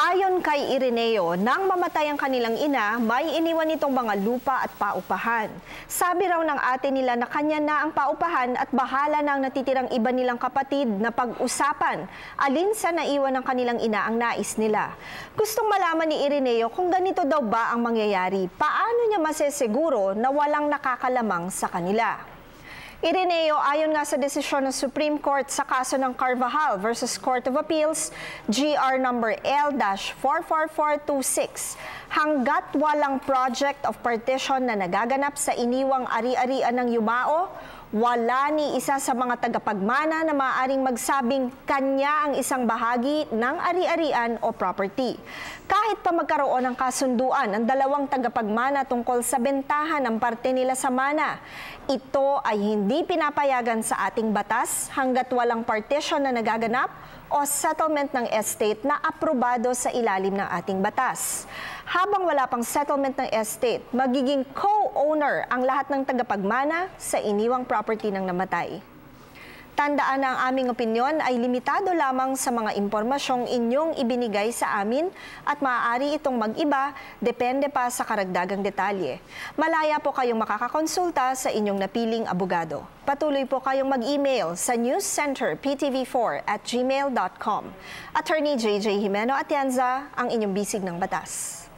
Ayon kay Ireneo, nang mamatay ang kanilang ina, may iniwan itong mga lupa at paupahan. Sabi raw ng ate nila na kanya na ang paupahan at bahala na ang natitirang iba nilang kapatid na pag-usapan alin sa naiwan ng kanilang ina ang nais nila. Gustong malaman ni Ireneo kung ganito daw ba ang mangyayari, paano niya masesiguro na walang nakakalamang sa kanila. Ireneo, ayon nga sa desisyon ng Supreme Court sa kaso ng Carvajal versus Court of Appeals, GR number L-44426, hanggat walang project of partition na nagaganap sa iniwang ari-arian ng yumao, wala ni isa sa mga tagapagmana na maaaring magsabing kanya ang isang bahagi ng ari-arian o property. Kahit pa magkaroon ng kasunduan ang dalawang tagapagmana tungkol sa bentahan ng parte nila sa mana, ito ay hindi pinapayagan sa ating batas hanggat walang partition na nagaganap o settlement ng estate na aprobado sa ilalim ng ating batas. Habang wala pang settlement ng estate, magiging co-owner ang lahat ng tagapagmana sa iniwang property ng namatay. Tandaan na ang aming opinyon ay limitado lamang sa mga impormasyong inyong ibinigay sa amin at maaari itong mag-iba depende pa sa karagdagang detalye. Malaya po kayong makakakonsulta sa inyong napiling abogado. Patuloy po kayong mag-email sa newscenterptv4@gmail.com. Attorney JJ Jimeno Atienza, ang inyong bisig ng batas.